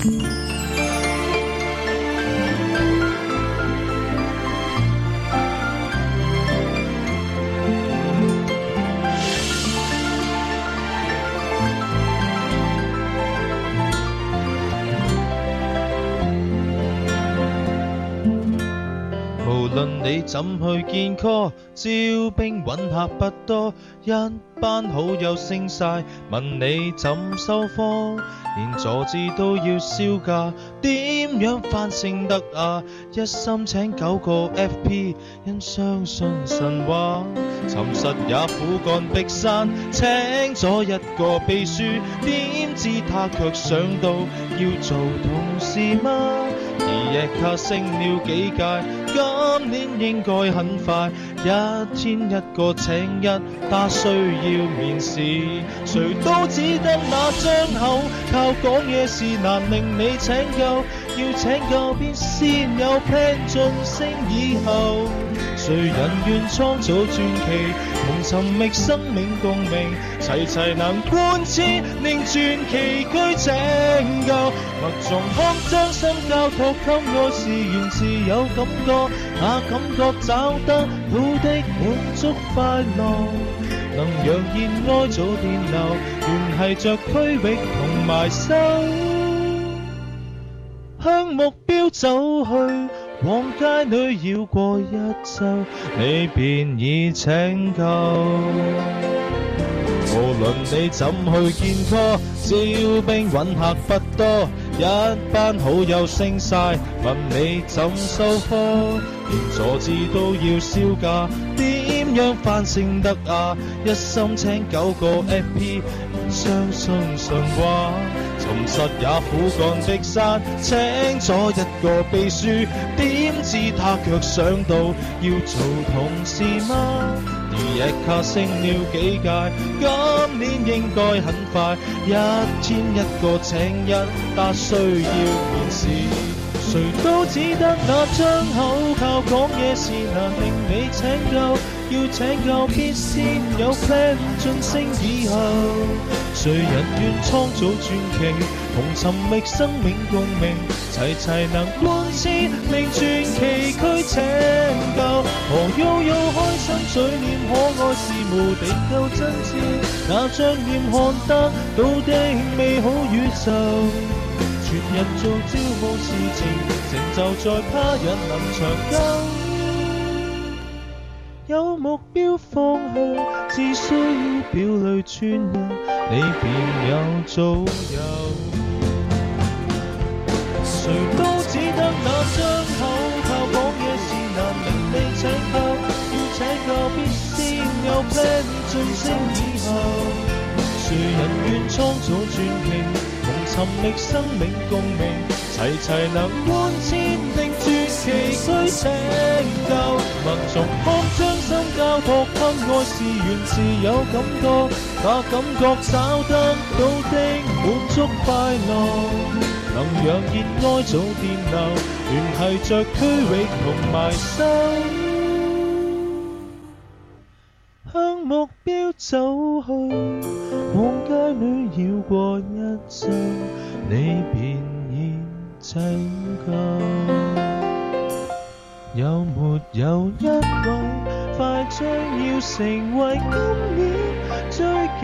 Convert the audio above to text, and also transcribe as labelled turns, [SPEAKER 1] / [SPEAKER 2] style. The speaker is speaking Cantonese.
[SPEAKER 1] 無論你怎去見 call， 招兵揾客不多，一班好友升晒，問你怎收科，連坐姿都要銷價，點樣翻升得啊？一心請9個 FP， 因相信神話，尋實也苦幹逼山，請咗一個秘書，點知他卻想到要做同事嗎？而夜卡升了幾屆，今年應該很快，一天一個請一打需要面試，誰都只得那張口，靠講嘢是難令你請夠，要請夠邊先有 plan 晉升以後，誰人願創造傳奇，夢尋覓生命共鳴，齊能貫徹令傳奇居拯救，默重康將心交託給愛是源自有感覺，那感覺找得到的滿足快樂，能讓熱愛做電流，聯繫着區域同埋收，向目標走去，往街裏繞過一周，你便已拯救。無論你怎去見 call， 招兵揾客不多，一班好友升晒，問你怎收科，連坐姿都要銷價，點樣翻升得啊？一心請9個 FP， 相信神話，尋實也苦幹逼山，請咗一個秘書，點知他卻想到要做同事嗎？而日卡升了幾屆，今年應該很快，一天一個請一打需要面試，誰都只得那張口，靠講嘢是難令你請夠，要請夠必先有 plan 晉升以後，誰人願創造傳奇，同尋覓生命共鳴，齊能貫徹令傳奇區拯救，何悠開心嘴臉可愛是無敵夠真摯，那張臉看得到的美好宇宙，全人做招募事情，成就在他人能長久，有目標方向，只需表裏專一，你便有早有。誰都只得那張口，靠講嘢是難令你請夠，要請夠必先有 plan 晉升以後，誰人願創造傳奇，同尋覓生命共鳴，齊能貫徹令傳奇區拯救，默重康將心交託給愛是源自有感覺，那感覺找得到的滿足快樂，能讓熱愛做電流，聯繫着區域同埋收，向目標走去，往街裏繞過一周，你便已拯救。有沒有一位快將要成為今年最勁